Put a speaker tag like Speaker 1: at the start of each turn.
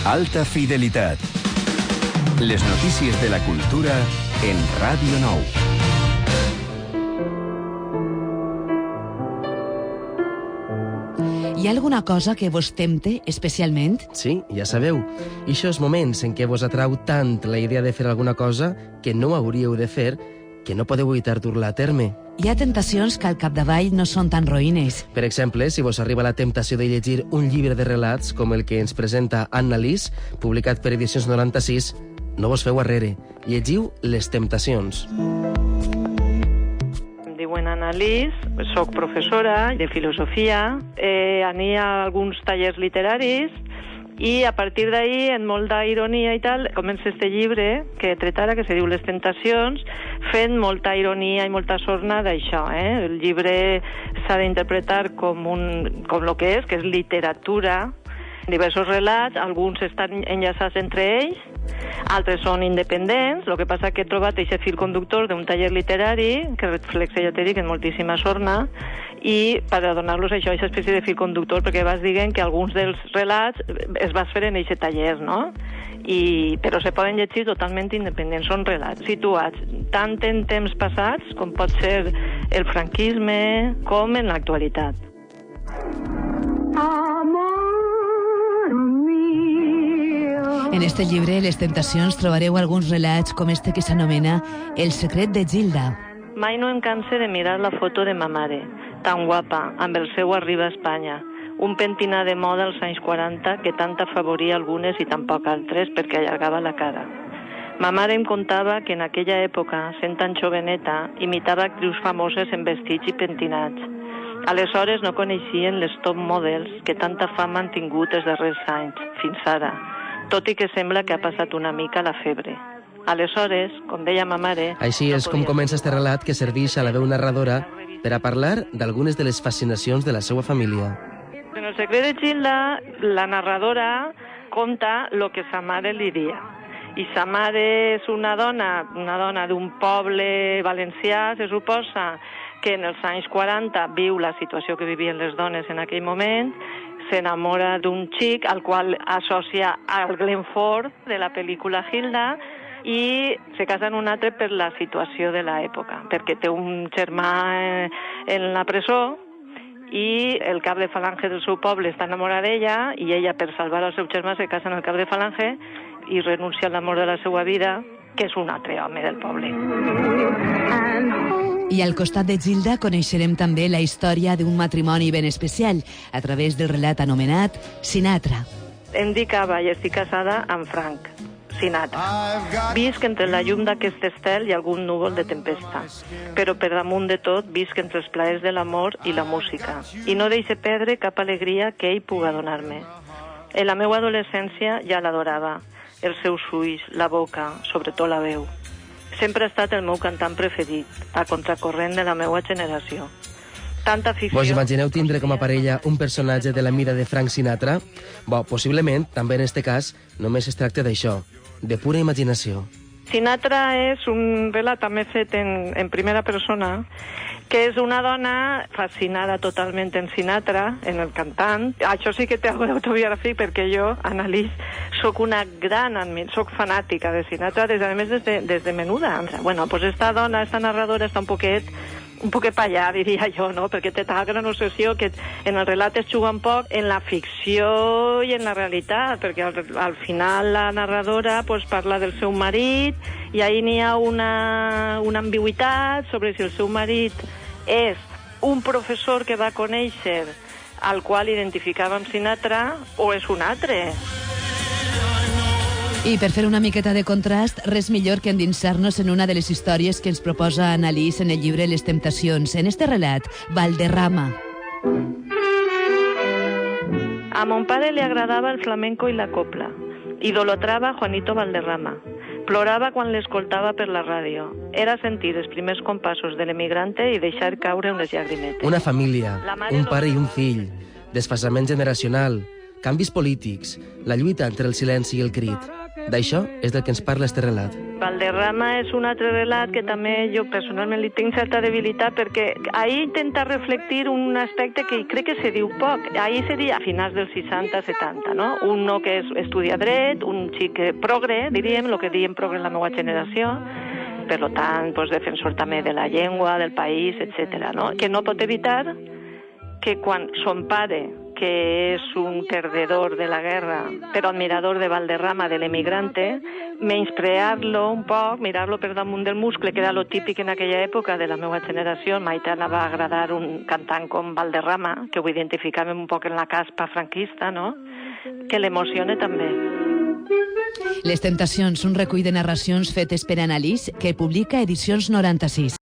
Speaker 1: Alta Fidelitat. Les notícies de la cultura en Ràdio 9.
Speaker 2: Hi ha alguna cosa que vos tempte especialment?
Speaker 3: Sí, ja sabeu. Ixos moments en què vos atrau tant la idea de fer alguna cosa que no hauríeu de fer, que no podeu evitar dur-la a terme.
Speaker 2: Hi ha tentacions que al capdavall no són tan roïnes.
Speaker 3: Per exemple, si vos arriba la temptació de llegir un llibre de relats com el que ens presenta Anna Lis, publicat per Edicions 96, no vos feu arrere. Llegiu Les Temptacions.
Speaker 4: Em diuen Anna Lis, soc professora de filosofia, ania a alguns tallers literaris i a partir d'ahí, en molta ironia i tal, comença este llibre que he tret ara, que se diu Les Tentacions, fent molta ironia i molta sorna d'això. El llibre s'ha d'interpretar com lo que és literatura, diversos relats, alguns estan enllaçats entre ells, altres són independents. El que passa que he trobat aquest fil conductor d'un taller literari que reflexa, ja t'he dit, en moltíssima sorna, i per a donar-los això, aquesta espècie de fil conductor, perquè vas dient que alguns dels relats es vas fer en aquest taller, no? Però se poden llegir totalment independents, són relats situats tant en temps passats, com pot ser el franquisme, com en l'actualitat.
Speaker 2: En este llibre, Les Tentacions, trobareu alguns relats com este que s'anomena El secret de Gilda.
Speaker 4: Mai no em canse de mirar la foto de ma mare, tan guapa, amb el seu Arriba a Espanya, un pentinat de moda als anys 40 que tant afavoria algunes i tampoc altres perquè allargava la cara. Ma mare em contava que en aquella època, sent tan joveneta, imitava actrius famoses en vestits i pentinats. Aleshores no coneixien les top models que tanta fama han tingut els darrers anys, fins ara, tot i que sembla que ha passat una mica la febre. Aleshores, com deia ma mare...
Speaker 3: Així és com comença este relat que serveix a la veu narradora per a parlar d'algunes de les fascinacions de la seva família.
Speaker 4: En El secret de Gilda, la narradora conta lo que sa mare li dia. I sa mare és una dona d'un poble valencià, se suposa, que en els anys 40 viu la situació que vivien les dones en aquell moment, s'enamora d'un xic al qual associa al Glenn Ford de la pel·lícula Gilda i se casa en un altre per la situació de l'època, perquè té un germà en la presó i el cap de falange del seu poble està enamorat d'ella i ella, per salvar el seu germà, se casa en el cap de falange i renuncia a l'amor de la seva vida, que és un altre home del poble.
Speaker 2: I al costat de Gilda coneixerem també la història d'un matrimoni ben especial a través del relat anomenat Sinatra.
Speaker 4: Em dic Ava i estic casada amb Frank Sinatra. Visc entre la llum d'aquest estel i algun núvol de tempesta, però per damunt de tot visc entre els plaers de l'amor i la música, i no deixe perdre cap alegria que ell puga donar-me. En la meva adolescència ja l'adorava, els seus ulls, la boca, sobretot la veu. Sempre ha estat el meu cantant preferit, a contracorrent de la meva generació. Tanta afició...
Speaker 3: Vos imagineu tindre com a parella un personatge de la mida de Frank Sinatra? Possiblement, també en este cas, només es tracta d'això, de pura imaginació.
Speaker 4: Sinatra és un relat també fet en primera persona, que és una dona fascinada totalment en Sinatra, en el cantant. Això sí que té algo d'autobiogràfic, perquè jo, Anna Lis, soc una soc fanàtica de Sinatra, a més des de menuda. Bueno, pues esta dona, esta narradora, està un poquet pa allà, diria jo, no? Perquè té tal gran obsessió que en el relat es juga un poc en la ficció i en la realitat, perquè al final la narradora pues, parla del seu marit i ahí n'hi ha una ambigüitat sobre si el seu marit és un professor que va conèixer al qual identificava amb Sinatra o és un altre.
Speaker 2: I per fer una miqueta de contrast, res millor que endinsar-nos en una de les històries que ens proposa Anna Lis en el llibre Les Temptacions. En este relat, Valderrama.
Speaker 4: A mon pare li agradava el flamenco i la copla. Idolatrava Juanito Valderrama. Plorava quan l'escoltava per la ràdio. Era sentir els primers compassos de l'emigrante i deixar caure unes llagrimetes.
Speaker 3: Una família, un pare i un fill, desfasament generacional, canvis polítics, la lluita entre el silenci i el crit. D'això és del que ens parla este relat.
Speaker 4: Valderrama és un altre relat que també jo personalment li tinc certa debilitat perquè ahir intenta reflectir un aspecte que crec que se diu poc. Ahir seria a finals dels 60-70, no? Un no que estudia dret, un xic progre, diríem, el que diem progre en la meva generació, per tant, pues, defensor també de la llengua, del país, etc. No? Que no pot evitar que quan son pare, que és un perdedor de la guerra, però admirador de Valderrama, de l'emigrante, menysprear-lo un poc, mirar-lo per damunt del muscle, que era lo típic en aquella època de la meva generació. Mai te va agradar un cantant com Valderrama, que ho identificàvem un poc en la caspa franquista, no? Que l'emociona també.
Speaker 2: Les Temptacions, un recull de narracions fetes per Annalise, que publica Edicions 96.